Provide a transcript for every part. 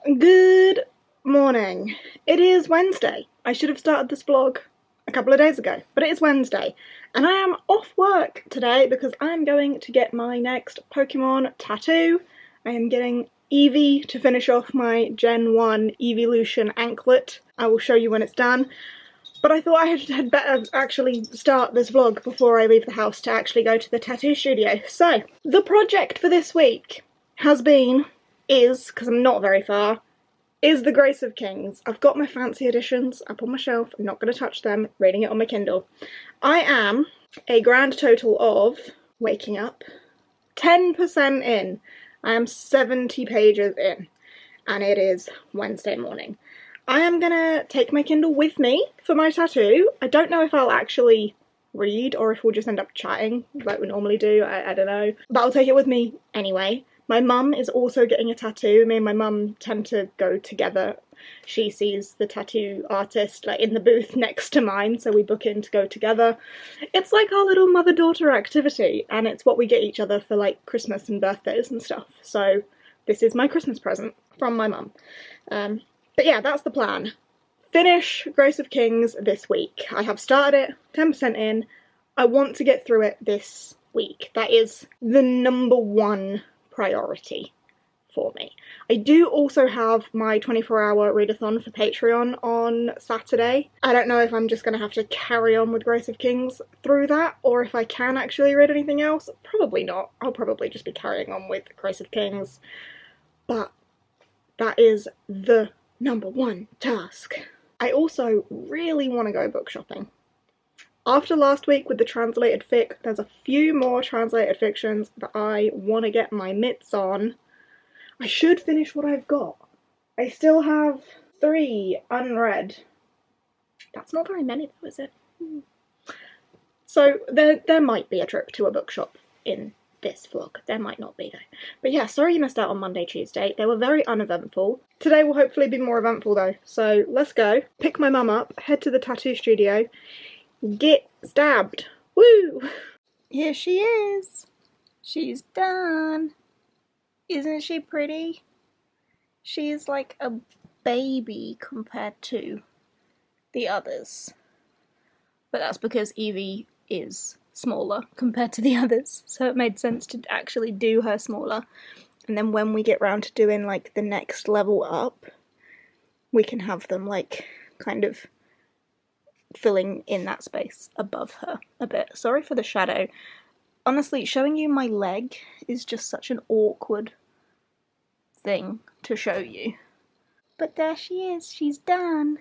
Good morning. It is Wednesday. I should have started this vlog a couple of days ago, but it is Wednesday, and I am off work today because I am going to get my next Pokemon tattoo. I am getting Eevee to finish off my Gen 1 Evolution anklet. I will show you when it's done, but I thought I had better actually start this vlog before I leave the house to actually go to the tattoo studio. So, the project for this week is, because I'm not very far, is the Grace of Kings. I've got my fancy editions up on my shelf. I'm not going to touch them, reading it on my Kindle. I am a grand total of, waking up, 10% in. I am 70 pages in, and it is Wednesday morning. I am going to take my Kindle with me for my tattoo. I don't know if I'll actually read or if we'll just end up chatting like we normally do. I don't know. But I'll take it with me anyway. My mum is also getting a tattoo. Me and my mum tend to go together. She sees the tattoo artist like in the booth next to mine, so we book in to go together. It's like our little mother-daughter activity, and it's what we get each other for like Christmas and birthdays and stuff. So this is my Christmas present from my mum. But yeah, that's the plan. Finish Grace of Kings this week. I have started it, 10% in. I want to get through it this week. That is the #1 priority for me. I do also have my 24-hour readathon for Patreon on Saturday. I don't know if I'm just going to have to carry on with Grace of Kings through that, or if I can actually read anything else. Probably not. I'll probably just be carrying on with Grace of Kings. But that is the #1 task. I also really want to go book shopping. After last week with the translated fic, there's a few more translated fictions that I want to get my mitts on. I should finish what I've got. I still have 3 unread. That's not very many though, is it? So there might be a trip to a bookshop in this vlog. There might not be though. But yeah, sorry you missed out on Monday, Tuesday. They were very uneventful. Today will hopefully be more eventful though. So let's go. Pick my mum up, head to the tattoo studio, get stabbed. Woo! Here she is. She's done. Isn't she pretty? She's like a baby compared to the others. But that's because Eevee is smaller compared to the others, so it made sense to actually do her smaller. And then when we get round to doing like the next level up, we can have them like kind of filling in that space above her a bit. Sorry for the shadow. Honestly, showing you my leg is just such an awkward thing to show you. But there she is, she's done.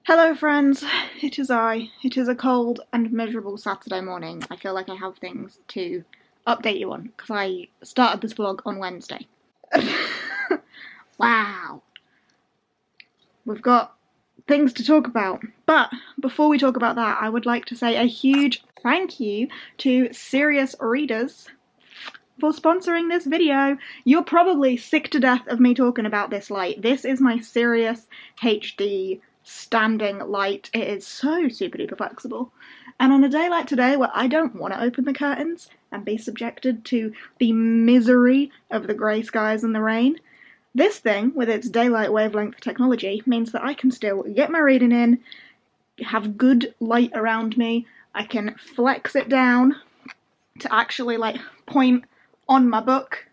Hello friends, it is I. It is a cold and miserable Saturday morning. I feel like I have things to update you on, because I started this vlog on Wednesday. Wow. We've got things to talk about. But before we talk about that, I would like to say a huge thank you to Serious Readers for sponsoring this video. You're probably sick to death of me talking about this light. This is my Serious HD standing light. It is so super duper flexible. And on a day like today where I don't want to open the curtains and be subjected to the misery of the grey skies and the rain, this thing, with its daylight wavelength technology, means that I can still get my reading in, have good light around me. I can flex it down to actually like point on my book,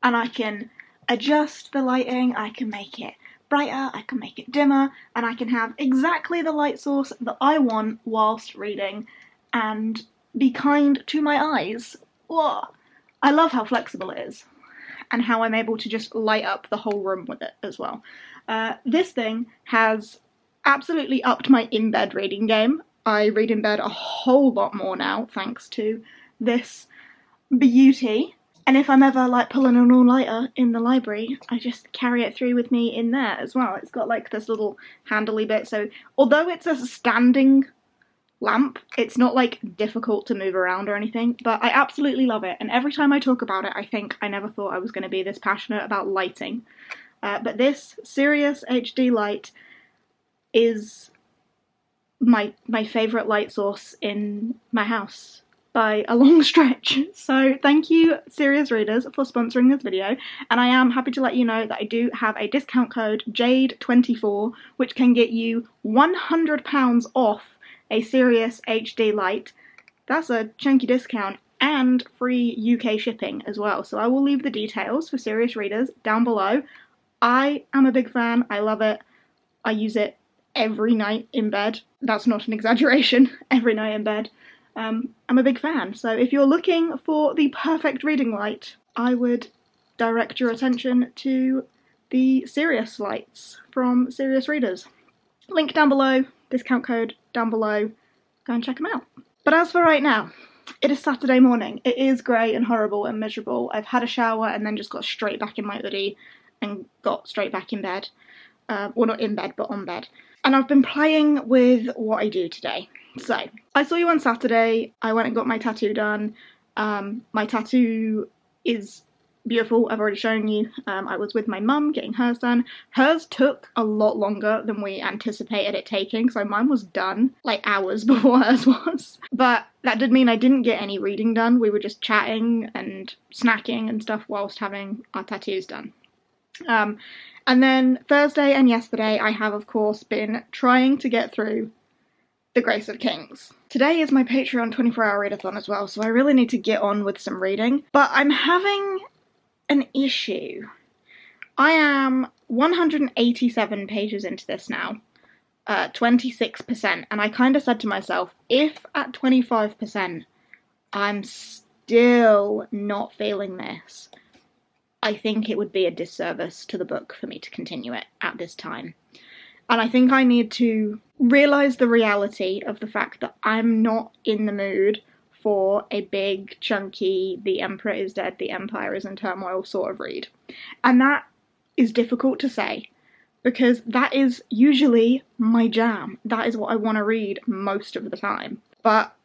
and I can adjust the lighting. I can make it brighter, I can make it dimmer, and I can have exactly the light source that I want whilst reading and be kind to my eyes. Whoa. I love how flexible it is, and how I'm able to just light up the whole room with it as well. This thing has absolutely upped my in-bed reading game. I read in bed a whole lot more now, thanks to this beauty. And if I'm ever like pulling an all-nighter in the library, I just carry it through with me in there as well. It's got like this little handly bit, so although it's a standing lamp, it's not like difficult to move around or anything, but I absolutely love it. And every time I talk about it, I think I never thought I was going to be this passionate about lighting. But this Serious HD light is my favourite light source in my house. by a long stretch. So thank you, serious readers, for sponsoring this video, and I am happy to let you know that I do have a discount code JADE24 which can get you £100 off a Serious HD Lite. That's a chunky discount, and free UK shipping as well. So I will leave the details for serious readers down below. I am a big fan, I love it, I use it every night in bed. That's not an exaggeration, every night in bed. I'm a big fan, so if you're looking for the perfect reading light, I would direct your attention to the Serious lights from Serious Readers. Link down below, discount code down below, go and check them out. But as for right now, it is Saturday morning. It is grey and horrible and miserable. I've had a shower and then just got straight back in my hoodie and got straight back in bed. Well, not in bed, but on bed. And I've been playing with what I do today. So, I saw you on Saturday, I went and got my tattoo done. My tattoo is beautiful, I've already shown you. I was with my mum getting hers done. Hers took a lot longer than we anticipated it taking, so mine was done like hours before hers was. But that did mean I didn't get any reading done. We were just chatting and snacking and stuff whilst having our tattoos done. And then Thursday and yesterday I have of course been trying to get through The Grace of Kings. Today is my Patreon 24-hour readathon as well, so I really need to get on with some reading. But I'm having an issue. I am 187 pages into this now, 26%, and I kind of said to myself, if at 25% I'm still not feeling this, I think it would be a disservice to the book for me to continue it at this time. And I think I need to realise the reality of the fact that I'm not in the mood for a big, chunky, the Emperor is dead, the Empire is in turmoil sort of read. And that is difficult to say, because that is usually my jam. That is what I want to read most of the time. But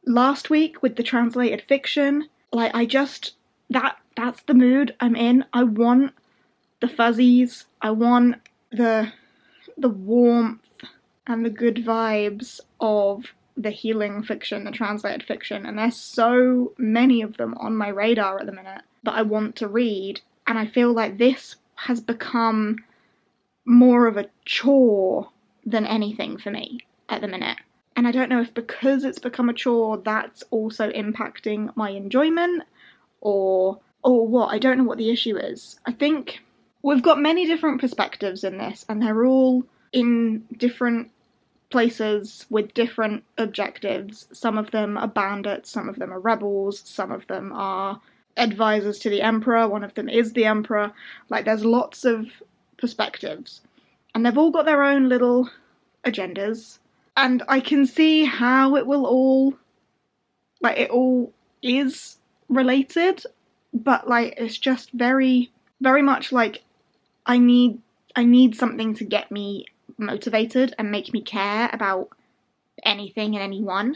last week with the translated fiction, like that's the mood I'm in. I want the fuzzies, I want the warmth and the good vibes of the healing fiction, the translated fiction, and there's so many of them on my radar at the minute that I want to read, and I feel like this has become more of a chore than anything for me at the minute. And I don't know if because it's become a chore that's also impacting my enjoyment or what. I don't know what the issue is. I think we've got many different perspectives in this, and they're all in different places with different objectives. Some of them are bandits, some of them are rebels, some of them are advisors to the Emperor, one of them is the Emperor. Like, there's lots of perspectives, and they've all got their own little agendas, and I can see how it will all, like, it all is related, but like it's just very, very much like I need something to get me motivated and make me care about anything and anyone,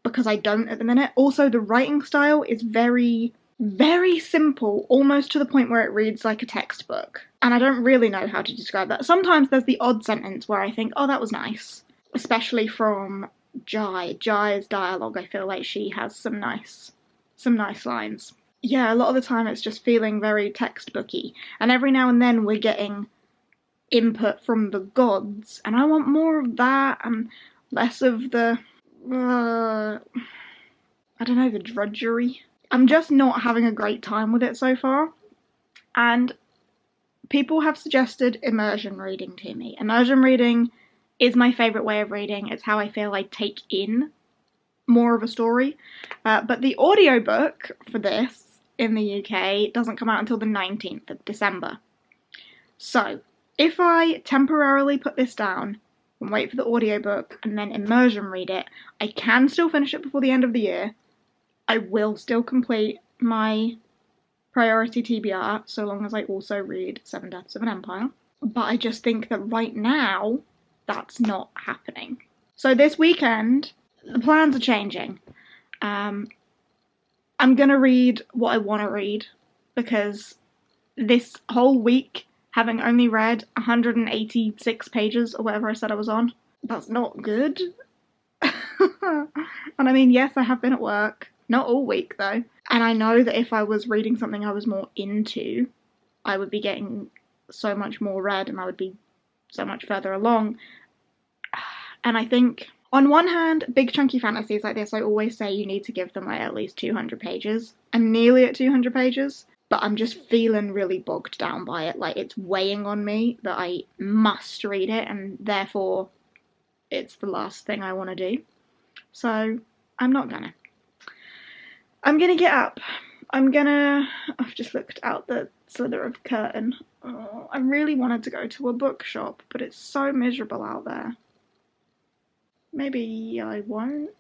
because I don't at the minute. Also, the writing style is very, very simple, almost to the point where it reads like a textbook, and I don't really know how to describe that. Sometimes there's the odd sentence where I think, oh, that was nice, especially from Jai's dialogue. I feel like she has some nice lines. Yeah, a lot of the time it's just feeling very textbooky, and every now and then we're getting input from the gods, and I want more of that and less of the, I don't know, the drudgery. I'm just not having a great time with it so far, and people have suggested immersion reading to me. Immersion reading is my favourite way of reading. It's how I feel I take in more of a story, but the audiobook for this in the UK doesn't come out until the 19th of December. So if I temporarily put this down and wait for the audiobook and then immersion read it, I can still finish it before the end of the year. I will still complete my priority TBR so long as I also read Seven Deaths of an Empire. But I just think that right now that's not happening. So this weekend the plans are changing. I'm gonna read what I want to read, because this whole week, having only read 186 pages or whatever I said I was on, that's not good. And I mean, yes, I have been at work. Not all week, though. And I know that if I was reading something I was more into, I would be getting so much more read and I would be so much further along. And I think, on one hand, big chunky fantasies like this, I always say you need to give them like at least 200 pages. I'm nearly at 200 pages, but I'm just feeling really bogged down by it. Like, it's weighing on me that I must read it, and therefore it's the last thing I want to do. So I'm not gonna. I'm gonna get up. I've just looked out the slither of curtain. Oh, I really wanted to go to a bookshop, but it's so miserable out there. Maybe I won't.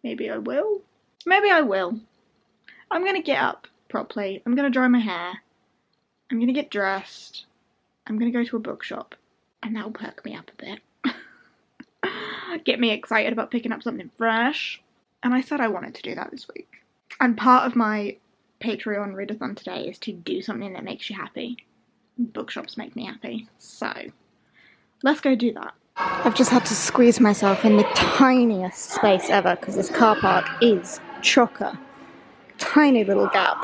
Maybe I will. Maybe I will. I'm gonna get up properly. I'm gonna dry my hair. I'm gonna get dressed. I'm gonna go to a bookshop. And that'll perk me up a bit. Get me excited about picking up something fresh. And I said I wanted to do that this week. And part of my Patreon readathon today is to do something that makes you happy. Bookshops make me happy. So, let's go do that. I've just had to squeeze myself in the tiniest space ever because this car park is chocker. Tiny little gap.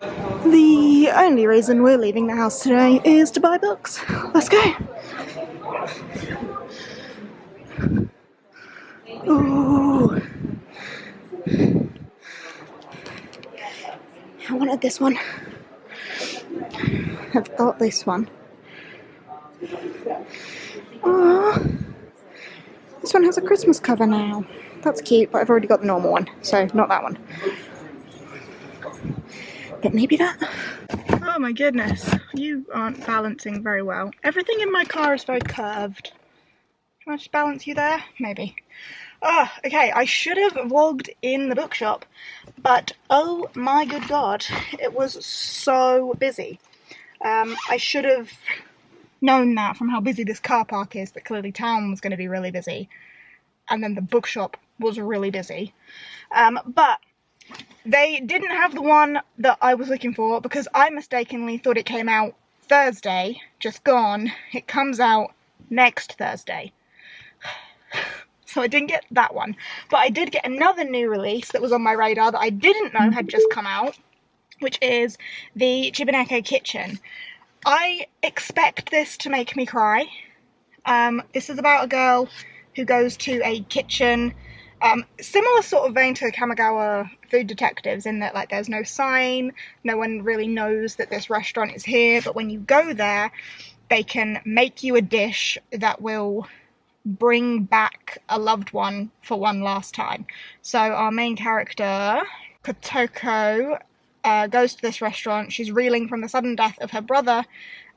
The only reason we're leaving the house today is to buy books. Let's go. Ooh. I wanted this one. I've got this one. Aww. This one has a Christmas cover now. That's cute, but I've already got the normal one, so not that one. But maybe that. Oh my goodness, you aren't balancing very well. Everything in my car is very curved. Can I just balance you there? Maybe. Oh, okay, I should have vlogged in the bookshop, but oh my good god, it was so busy. I should have known that from how busy this car park is, that clearly town was going to be really busy, and then the bookshop was really busy. But they didn't have the one that I was looking for because I mistakenly thought it came out Thursday, just gone. It comes out next Thursday. So I didn't get that one, but I did get another new release that was on my radar that I didn't know had just come out, which is the Chibineko Kitchen. I expect this to make me cry. This is about a girl who goes to a kitchen, similar sort of vein to Kamigawa Food Detectives, in that like there's no sign, no one really knows that this restaurant is here, but when you go there, they can make you a dish that will bring back a loved one for one last time. So our main character, Kotoko, goes to this restaurant. She's reeling from the sudden death of her brother,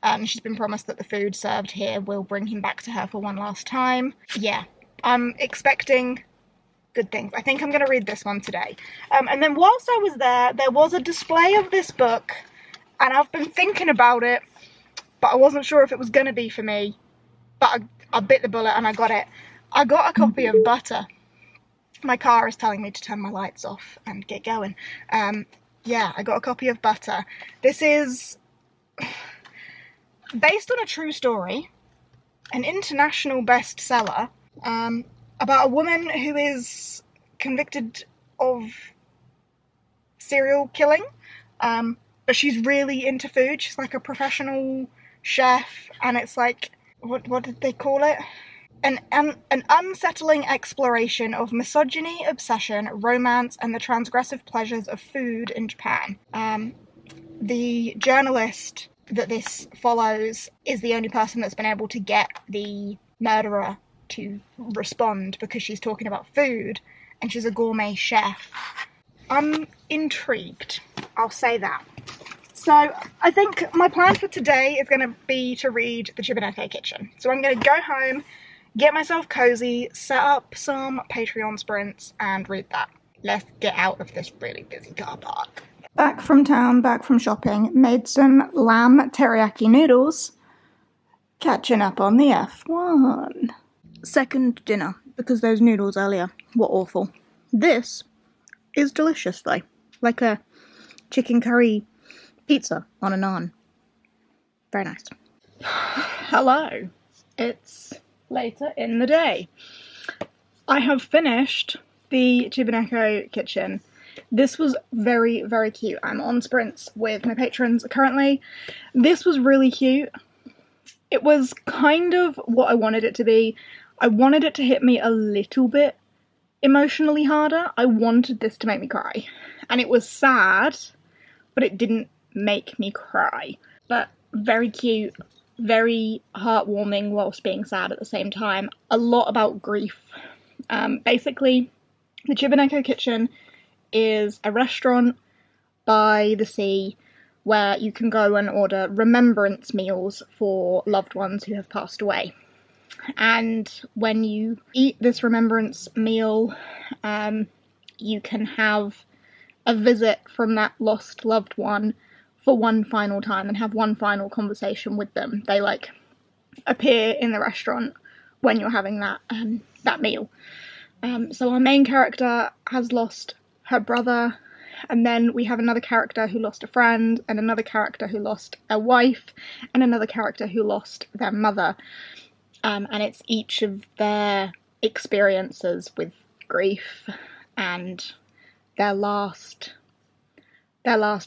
and she's been promised that the food served here will bring him back to her for one last time. Yeah, I'm expecting good things. I think I'm going to read this one today. And then whilst I was there was a display of this book, and I've been thinking about it, but I wasn't sure if it was going to be for me. But I bit the bullet and I got it. I got a copy of Butter. My car is telling me to turn my lights off and get going. Yeah, I got a copy of Butter. This is based on a true story, an international bestseller, about a woman who is convicted of serial killing, but she's really into food. She's like a professional chef, and it's like, what did they call it? An unsettling exploration of misogyny, obsession, romance, and the transgressive pleasures of food in Japan. The journalist that this follows is the only person that's been able to get the murderer to respond because she's talking about food, and she's a gourmet chef. I'm intrigued, I'll say that. So I think my plan for today is going to be to read the Chibineko Kitchen. So I'm going to go home, get myself cozy, set up some Patreon sprints, and read that. Let's get out of this really busy car park. Back from town, back from shopping, made some lamb teriyaki noodles, catching up on the F1. Second dinner, because those noodles earlier were awful. This is delicious though, like a chicken curry pizza on a naan. Very nice. Hello. It's later in the day. I have finished the Chibineko kitchen. This was very, very cute. I'm on sprints with my patrons currently. This was really cute. It was kind of what I wanted it to be. I wanted it to hit me a little bit emotionally harder. I wanted this to make me cry. And it was sad, but it didn't make me cry. But very cute, very heartwarming whilst being sad at the same time. A lot about grief. Basically, the Chibineko kitchen is a restaurant by the sea where you can go and order remembrance meals for loved ones who have passed away. And when you eat this remembrance meal, you can have a visit from that lost loved one for one final time and have one final conversation with them. They appear in the restaurant when you're having that meal. So our main character has lost her brother, and then we have another character who lost a friend, and another character who lost a wife, and another character who lost their mother. And it's each of their experiences with grief and their last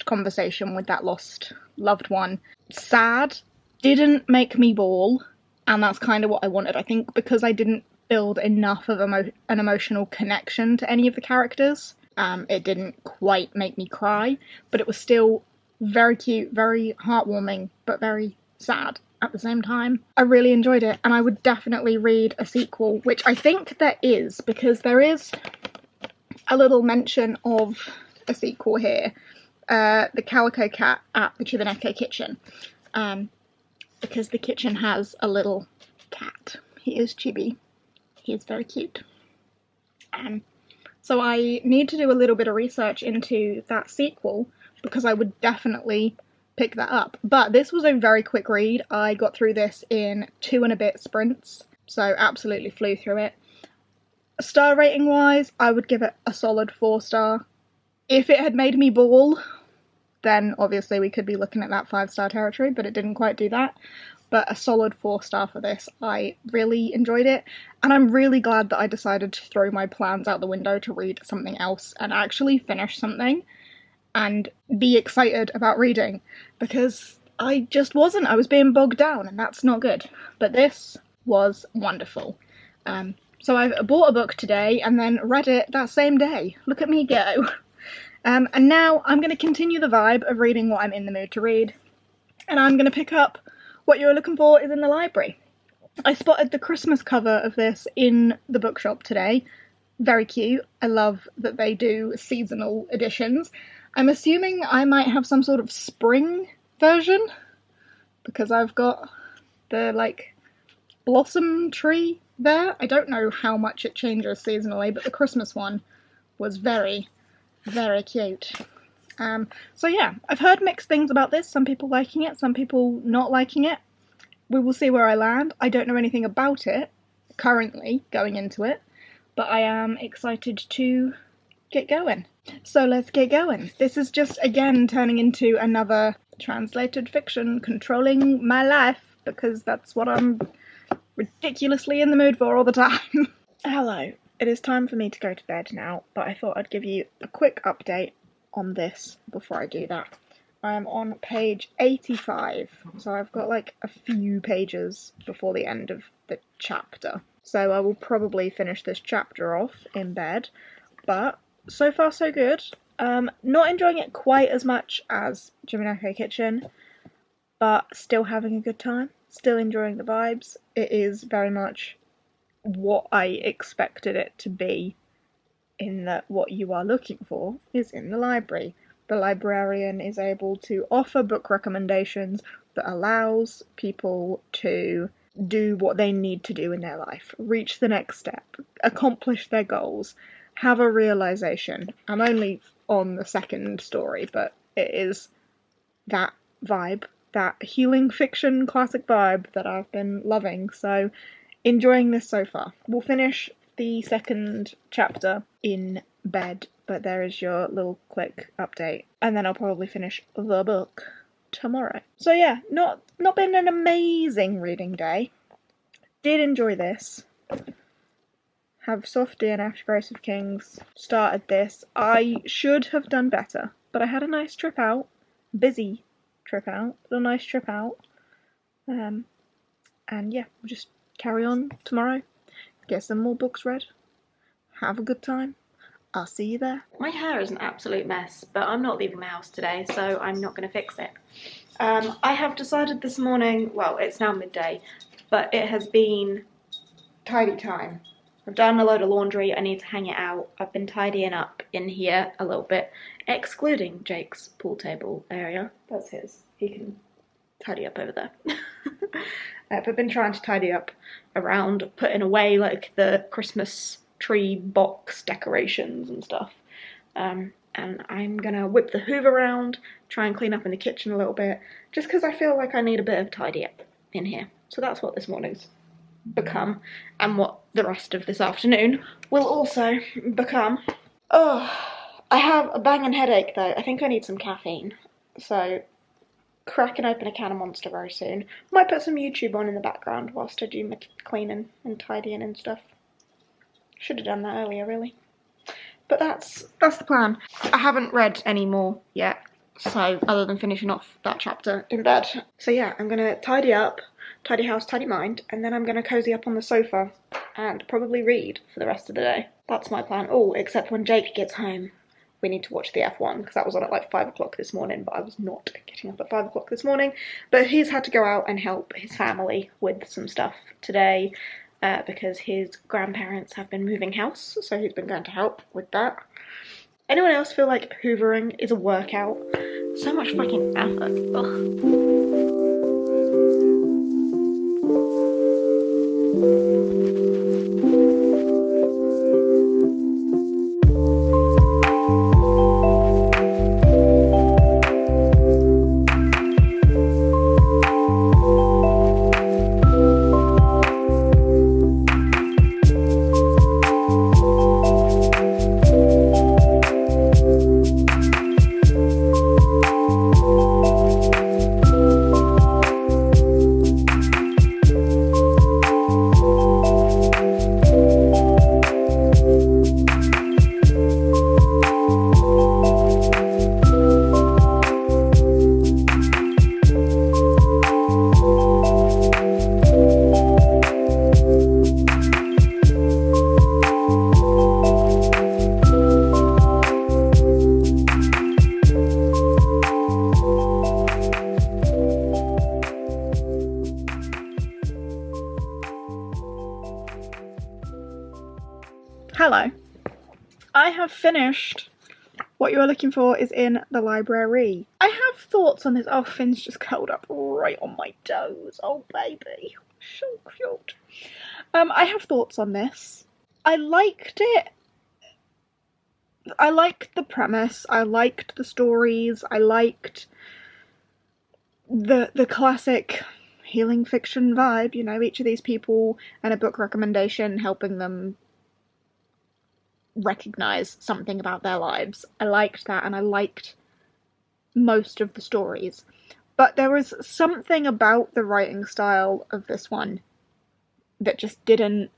conversation with that lost loved one. Sad, didn't make me bawl, and that's kind of what I wanted. I think because I didn't build enough of an emotional connection to any of the characters, it didn't quite make me cry, but it was still very cute, very heartwarming, but very sad at the same time. I really enjoyed it, and I would definitely read a sequel, which I think there is, because there is a little mention of a sequel here. The Calico Cat at the Chibineko kitchen, because the kitchen has a little cat. He is Chibi. He is very cute. So I need to do a little bit of research into that sequel, because I would definitely pick that up. But this was a very quick read. I got through this in 2 and a bit sprints, so absolutely flew through it. Star rating wise, I would give it a solid 4-star. If it had made me bawl, then obviously we could be looking at that 5-star territory, but it didn't quite do that. But a solid 4-star for this. I really enjoyed it, and I'm really glad that I decided to throw my plans out the window to read something else and actually finish something and be excited about reading, because I just wasn't. I was being bogged down, and that's not good. But this was wonderful. So I bought a book today and then read it that same day. Look at me go. And now I'm going to continue the vibe of reading what I'm in the mood to read, and I'm going to pick up What You're Looking For Is in the Library. I spotted the Christmas cover of this in the bookshop today. Very cute. I love that they do seasonal editions. I'm assuming I might have some sort of spring version, because I've got the, blossom tree there. I don't know how much it changes seasonally, but the Christmas one was very, very cute. So yeah, I've heard mixed things about this. Some people liking it, some people not liking it. We will see where I land. I don't know anything about it currently going into it, but I am excited to get going. So let's get going. This is just, again, turning into another translated fiction controlling my life, because that's what I'm ridiculously in the mood for all the time. Hello. It is time for me to go to bed now, but I thought I'd give you a quick update on this before I do that. I am on page 85, so I've got a few pages before the end of the chapter. So I will probably finish this chapter off in bed, but so far so good. Not enjoying it quite as much as Chibineko Kitchen, but still having a good time, still enjoying the vibes. It is very much what I expected it to be, in that what you are looking for is in the library. The librarian is able to offer book recommendations that allows people to do what they need to do in their life, reach the next step, accomplish their goals, have a realization. I'm only on the second story, but it is that vibe, that healing fiction classic vibe that I've been loving, so enjoying this so far. We'll finish the second chapter in bed, but there is your little quick update, and then I'll probably finish the book tomorrow. So yeah, not been an amazing reading day. Did enjoy this. have soft DNF Grace of Kings, started this. I should have done better, but I had a nice trip out. Busy trip out, but a nice trip out. And yeah, we'll just carry on tomorrow, get some more books read, have a good time. I'll see you there. My hair is an absolute mess, but I'm not leaving the house today, so I'm not going to fix it. I have decided this morning, well, it's now midday, but it has been tidy time. I've done a load of laundry, I need to hang it out. I've been tidying up in here a little bit, excluding Jake's pool table area. That's his. He can tidy up over there. I've been trying to tidy up around, putting away like the Christmas tree box decorations and stuff. And I'm gonna whip the hoover around, try and clean up in the kitchen a little bit, just because I feel like I need a bit of tidy up in here. So that's what this morning's become, and what the rest of this afternoon will also become. Oh, I have a banging headache though. I think I need some caffeine. So, cracking open a can of Monster very soon. Might put some YouTube on in the background whilst I do my cleaning and tidying and stuff. Should have done that earlier, really. But that's the plan. I haven't read any more yet, so other than finishing off that chapter in bed. So yeah, I'm gonna tidy up, tidy house, tidy mind, and then I'm gonna cozy up on the sofa and probably read for the rest of the day. That's my plan. Oh, except when Jake gets home, we need to watch the F1, because that was on at like 5 o'clock this morning, but I was not getting up at 5 o'clock this morning. But he's had to go out and help his family with some stuff today, because his grandparents have been moving house, so he's been going to help with that. Anyone else feel like hoovering is a workout? So much fucking effort. Ugh. Hello. I have finished What You Are Looking For Is in the Library. I have thoughts on this. Oh, Finn's just curled up right on my toes. Oh, baby. So cute. I have thoughts on this. I liked it. I liked the premise. I liked the stories. I liked the classic healing fiction vibe. You know, each of these people and a book recommendation helping them recognize something about their lives. I liked that, and I liked most of the stories. But there was something about the writing style of this one that just didn't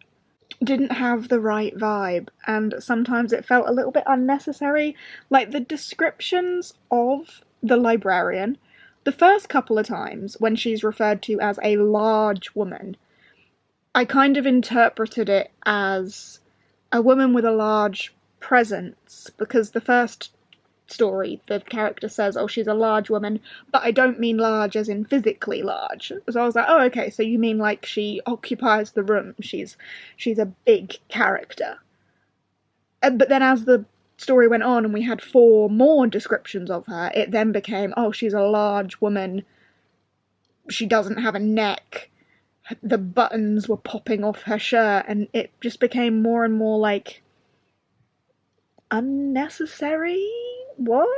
have the right vibe, and sometimes it felt a little bit unnecessary. Like, the descriptions of the librarian, the first couple of times when she's referred to as a large woman, I kind of interpreted it as a woman with a large presence, because the first story, the character says, oh, she's a large woman, but I don't mean large as in physically large. So I was like, oh, okay, so you mean like she occupies the room, she's a big character. But then as the story went on and we had 4 more descriptions of her, it then became, oh, she's a large woman, she doesn't have a neck, the buttons were popping off her shirt, and it just became more and more like unnecessary. What?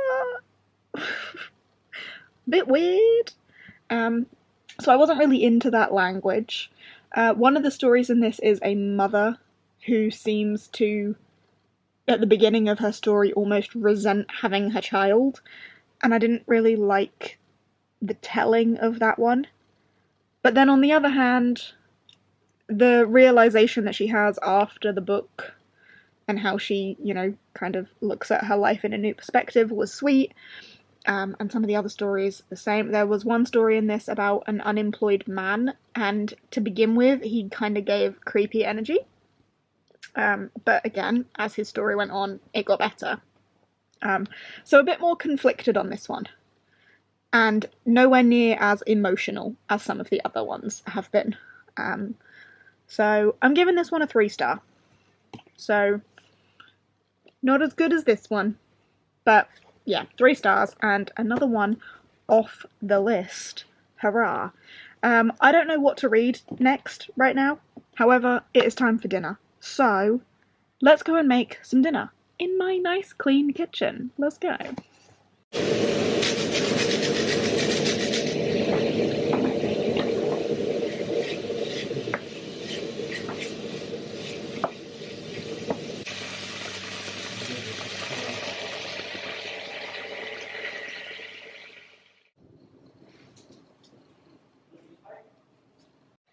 Bit weird. So I wasn't really into that language. One of the stories in this is a mother who seems to, at the beginning of her story, almost resent having her child, and I didn't really like the telling of that one. But then on the other hand, the realization that she has after the book and how she, you know, kind of looks at her life in a new perspective was sweet. And some of the other stories the same. There was one story in this about an unemployed man, and to begin with, he kind of gave creepy energy. But again, as his story went on, it got better. So a bit more conflicted on this one. And nowhere near as emotional as some of the other ones have been. So I'm giving this one a 3-star. So not as good as this one, but yeah, 3 stars, and another one off the list. Hurrah. I don't know what to read next right now. However, it is time for dinner. So let's go and make some dinner in my nice clean kitchen. Let's go.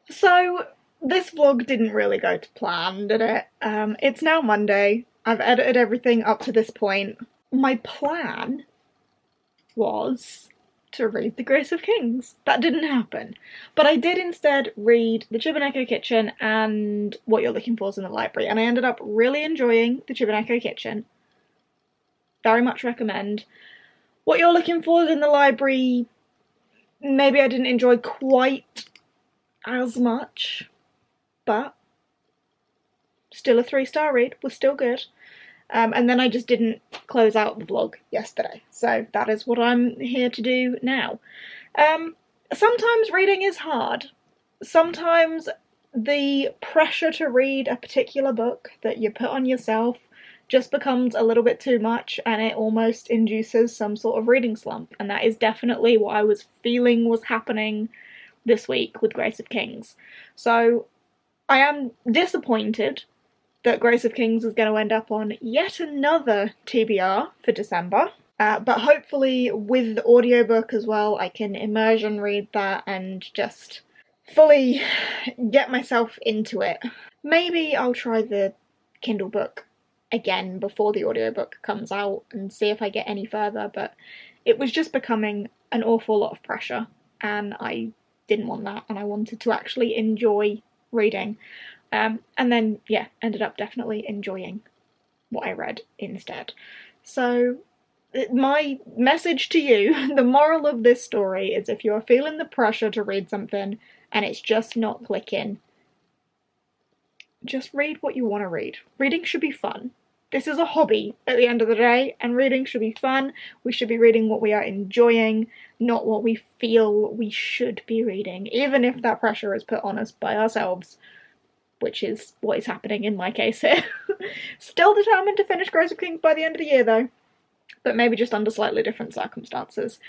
So, this vlog didn't really go to plan, did it? It's now Monday. I've edited everything up to this point. My plan was to read The Grace of Kings. That didn't happen. But I did instead read The Chibineko Kitchen and What You're Looking For is in the Library, and I ended up really enjoying The Chibineko Kitchen. Very much recommend. What You're Looking For is in the Library, maybe I didn't enjoy quite as much, but still a 3-star read, was still good. And then I just didn't close out the vlog yesterday, so that is what I'm here to do now. Sometimes reading is hard. Sometimes the pressure to read a particular book that you put on yourself just becomes a little bit too much, and it almost induces some sort of reading slump, and that is definitely what I was feeling was happening this week with Grace of Kings. So I am disappointed that Grace of Kings is going to end up on yet another TBR for December. But hopefully with the audiobook as well, I can immersion read that and just fully get myself into it. Maybe I'll try the Kindle book again before the audiobook comes out and see if I get any further, but it was just becoming an awful lot of pressure, and I didn't want that, and I wanted to actually enjoy reading. And then, yeah, ended up definitely enjoying what I read instead. So, my message to you, the moral of this story is if you're feeling the pressure to read something and it's just not clicking, just read what you want to read. Reading should be fun. This is a hobby at the end of the day, and reading should be fun. We should be reading what we are enjoying, not what we feel we should be reading, even if that pressure is put on us by ourselves, which is what is happening in my case here. Still determined to finish Grace of Kings by the end of the year though, but maybe just under slightly different circumstances.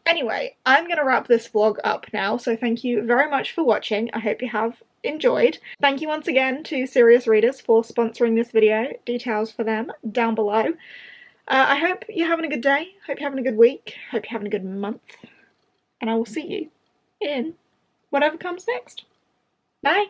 Anyway, I'm going to wrap this vlog up now, so thank you very much for watching. I hope you have enjoyed. Thank you once again to Serious Readers for sponsoring this video. Details for them down below. I hope you're having a good day, hope you're having a good week, hope you're having a good month, and I will see you in whatever comes next. Bye!